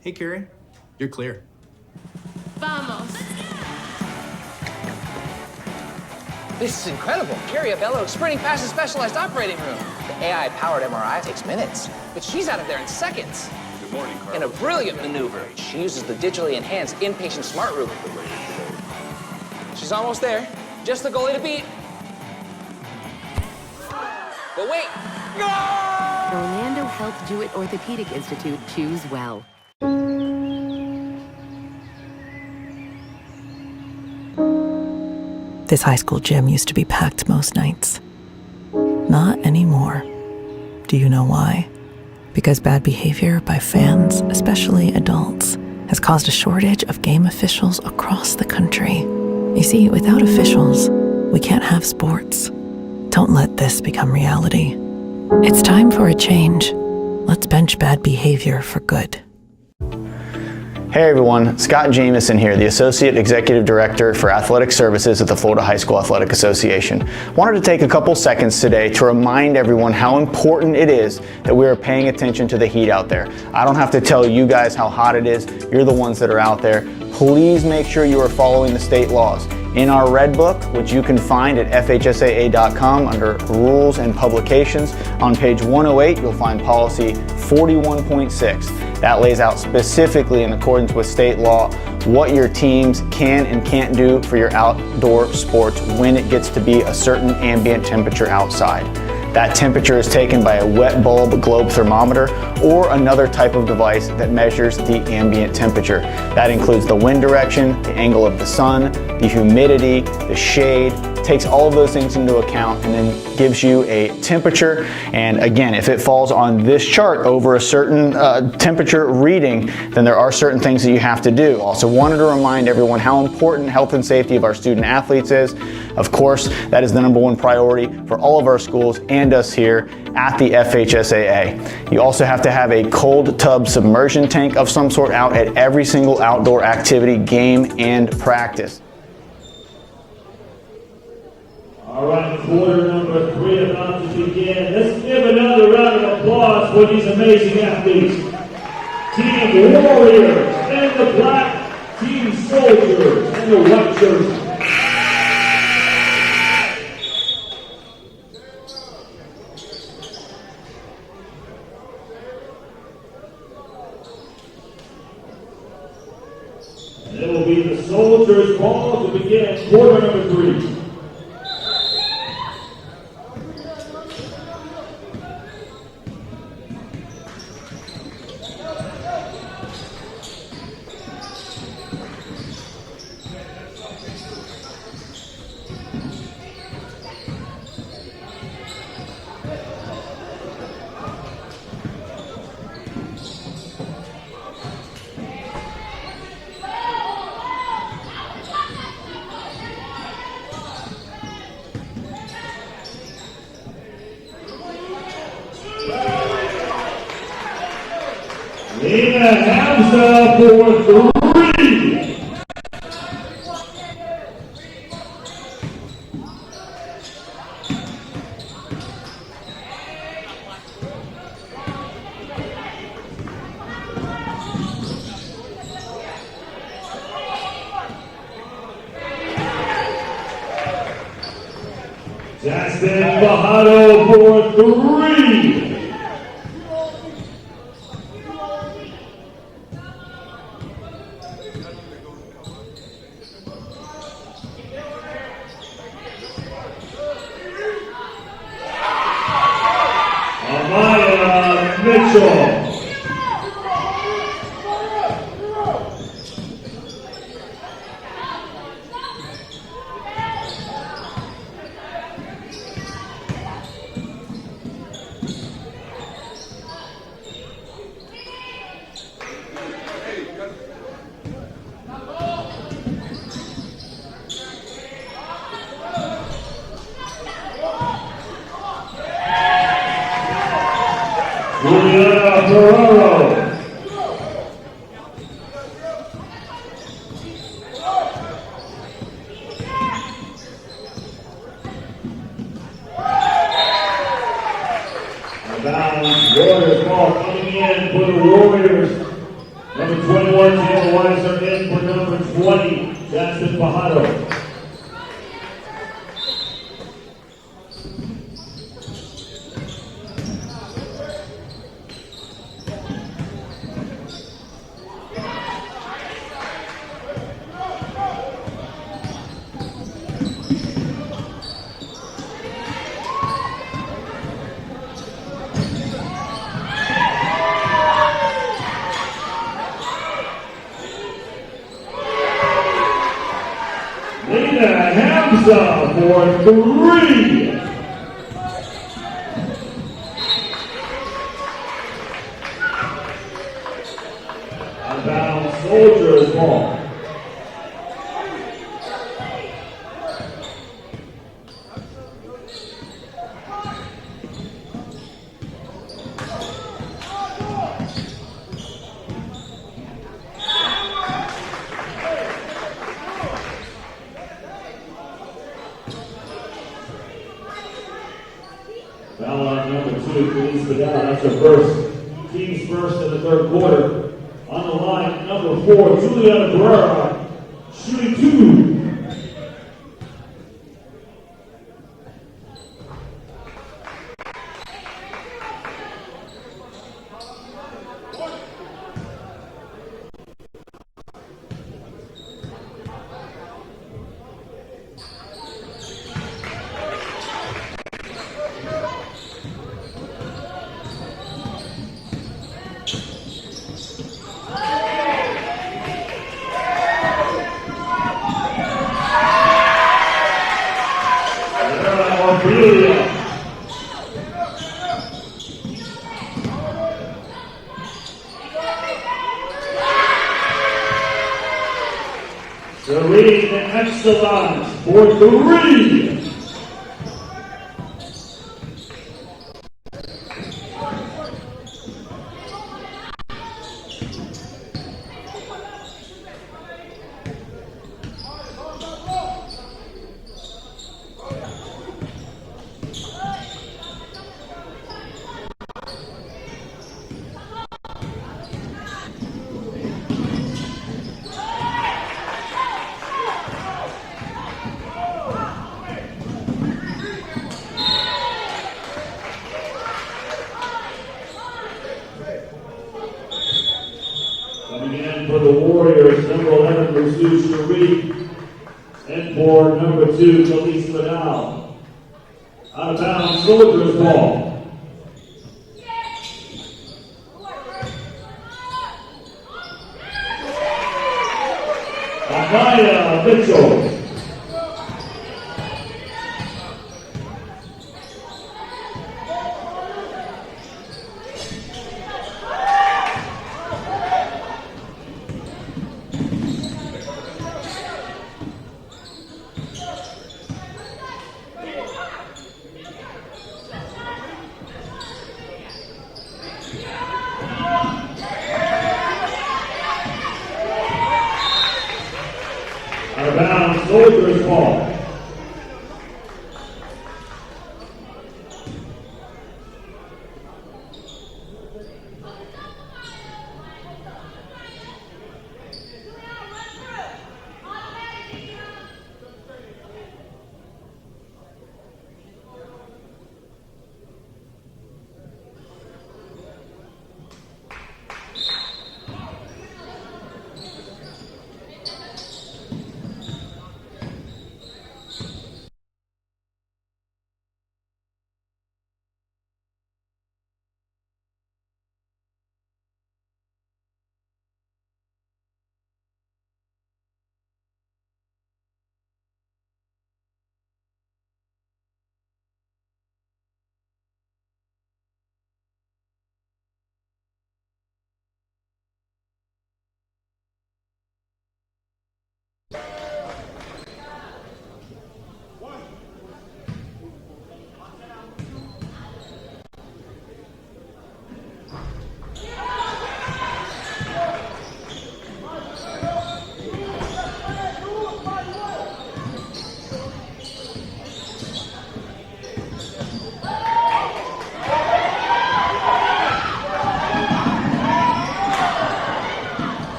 Hey, Carrie, you're clear. Vamos. This is incredible. Carrie Bello sprinting past the specialized operating room. The AI-powered MRI takes minutes, but she's out of there in seconds. Good morning, Carlos. In a brilliant maneuver, she uses the digitally enhanced inpatient smart room. She's almost there. Just the goalie to beat. But wait. The Orlando Health Jewett Orthopedic Institute Choose Well. This high school gym used to be packed most nights. Not anymore. Do you know why? Because bad behavior by fans, especially adults, has caused a shortage of game officials across the country. You see, without officials, we can't have sports. Don't let this become reality. It's time for a change. Let's bench bad behavior for good. Hey everyone, Scott Jamieson here, the Associate Executive Director for Athletic Services at the Florida High School Athletic Association. Wanted to take a couple seconds today to remind everyone how important it is that we are paying attention to the heat out there. I don't have to tell you guys how hot it is. You're the ones that are out there. Please make sure you are following the state laws. In our Red Book, which you can find at FHSAA.com under Rules and Publications, on page 108, you'll find policy 41.6. That lays out specifically in accordance with state law what your teams can and can't do for your outdoor sports when it gets to be a certain ambient temperature outside. That temperature is taken by a wet bulb globe thermometer or another type of device that measures the ambient temperature. That includes the wind direction, the angle of the sun, the humidity, the shade, takes all of those things into account and then gives you a temperature. And again, if it falls on this chart over a certain temperature reading, then there are certain things that you have to do. Also wanted to remind everyone how important health and safety of our student athletes is. Of course, that is the #1 priority for all of our schools and us here at the FHSAA. You also have to have a cold tub submersion tank of some sort out at every single outdoor activity, game, and practice. All right, quarter number 3 about to begin. Let's give another round of applause for these amazing athletes. Team Warriors in the black, Team Soldiers in the white jersey. And it will be the Soldiers' ball to begin quarter number 3. Lena Hamza for 3. Jackson Fajardo for 3. Amaya Mitchell. Juliana Ferraro. Bounds, Warriors ball coming in for the Warriors. Number 21, Taylor Weiser in for number 20, Jackson Fajardo. Lena Hamza for 3. Outbound Soldiers ball. Foul on number 2, Felice Vidal. That's her first. Team's first in the third quarter. On the line, number 4, Juliana Guerrera, shooting 2. Serene Excellence for 3. Coming in for the Warriors, number 11, Jesus Sharif, and for number 2, Felice Vidal. Out of bounds, Soldiers ball. Amaya Mitchell. Out of bounds, Soldiers ball.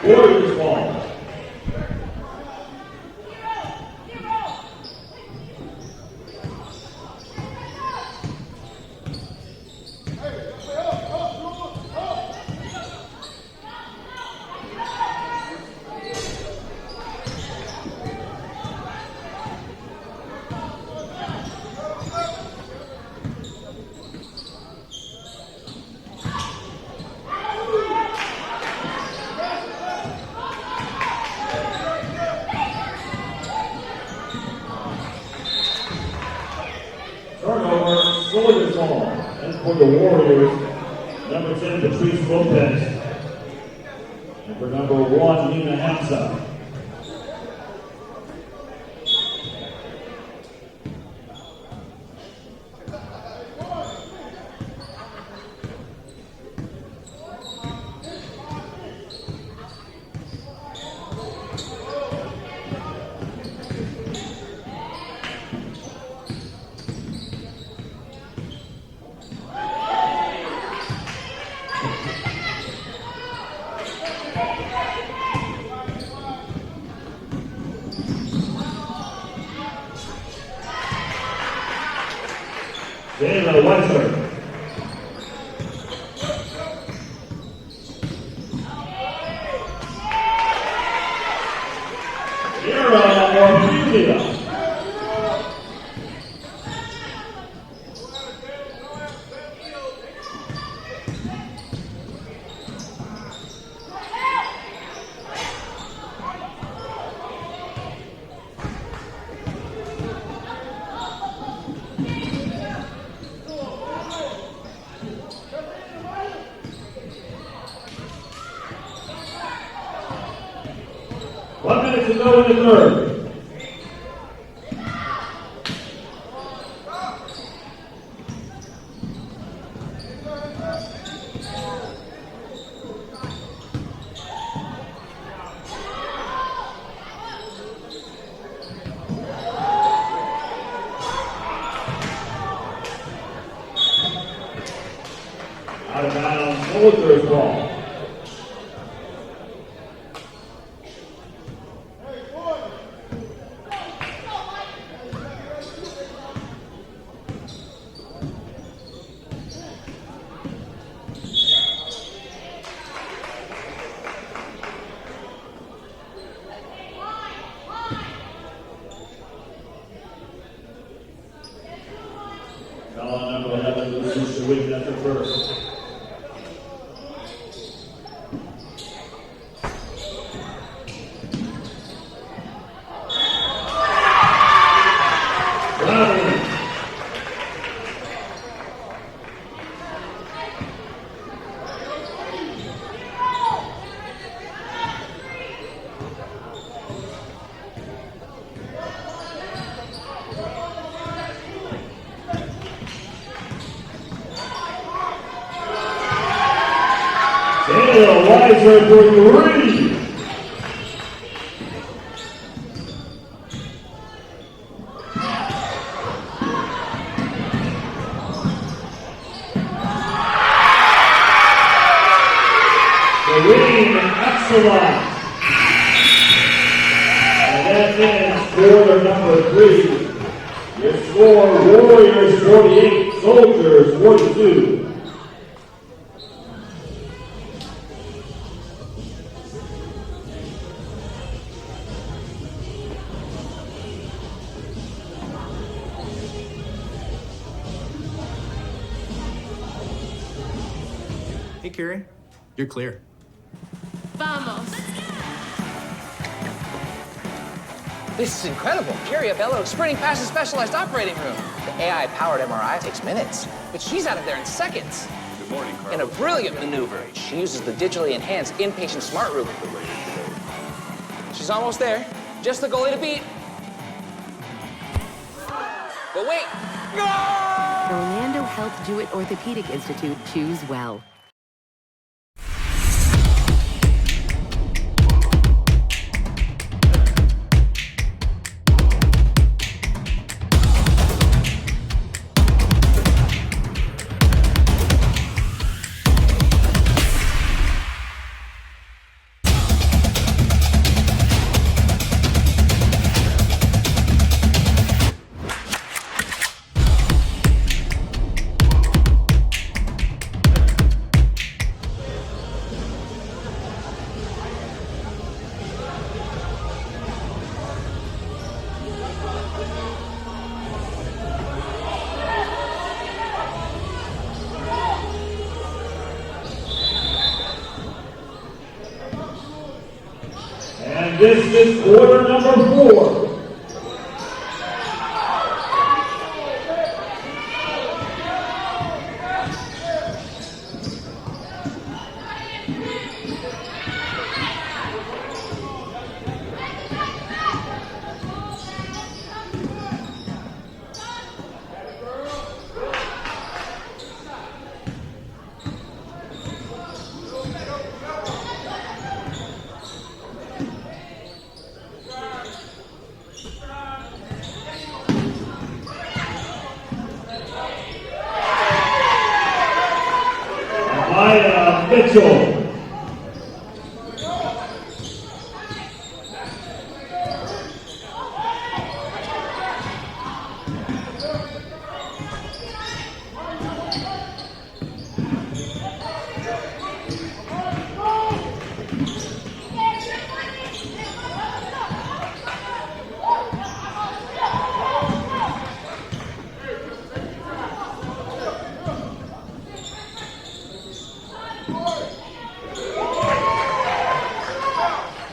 Warriors ball. Turnover, Soldiers ball. And for the Warriors, number 10, Patrice Lopez. And for number 1, Nina Hamza. Jayla Weiser. Era Ortigia. One minute to go in the third. Out of bounds, Soldiers ball. Weiser for 3. Lorraine Excellent. And that ends quarter number 3. Your score, Warriors 48, Soldiers 42. Hey, Carrie. You're clear. Vamos. This is incredible. Carrie Abello sprinting past the specialized operating room. The AI-powered MRI takes minutes, but she's out of there in seconds. Good morning, Carlos. In a brilliant maneuver, she uses the digitally enhanced inpatient smart room. She's almost there. Just the goalie to beat. But wait. The Orlando Health Jewett Orthopedic Institute Choose Well. And this is quarter number 4. Maya Mitchell.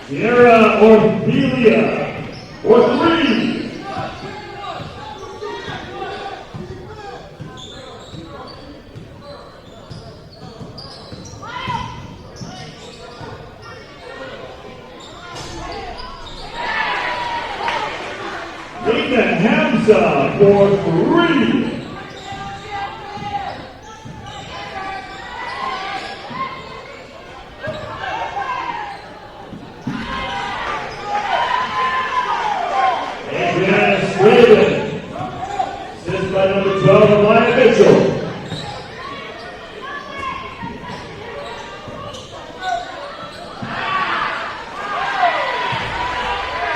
Sierra Orbelia for 3. Nathan Hamza for 3. Assist by number 12, Maya Mitchell.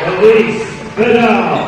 Elise Vidal.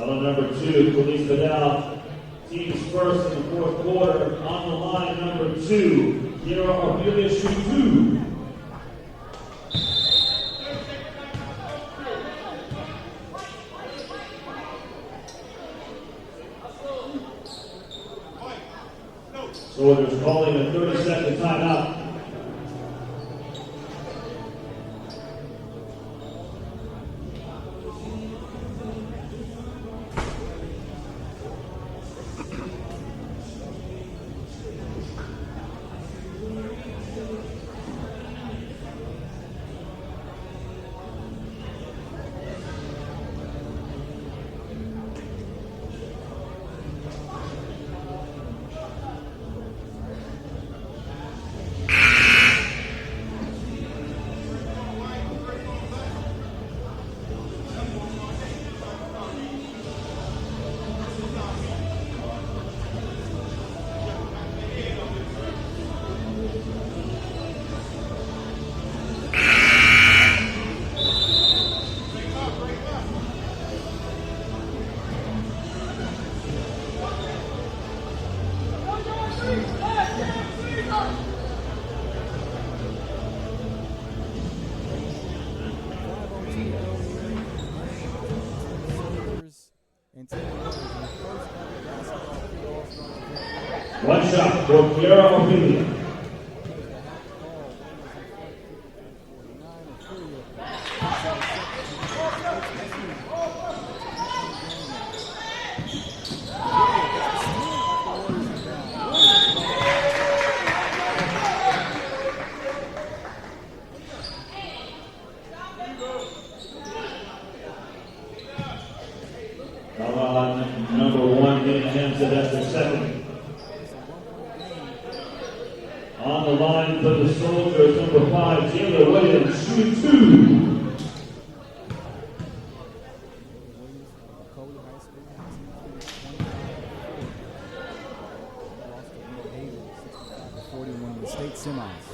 Huddle number 2, Felice Vidal. Team's first in the fourth quarter. On the line, number 2, Kiera Arpelia, shoot 2. Soldiers calling a 30-second timeout. One shot for Kiera Arpelia. Number 1 getting a hands to that's the second. On the line for the Soldiers, number 5, Taylor Williams, shoot 2. In the state semis.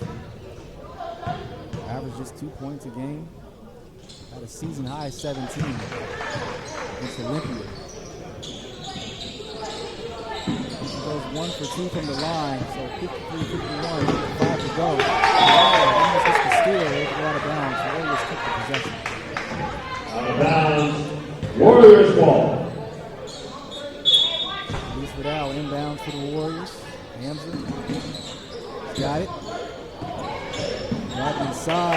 Averaged just 2 points a game. Had a season high 17 against Olympia. He goes 1 for 2 from the line, so 53-51, 5 to go. Almost gets the steal, they go out of bounds. The Warriors keep the possession. Out of bounds, Warriors ball. Felice Vidal inbounds for the Warriors. Hamza got it. Right inside.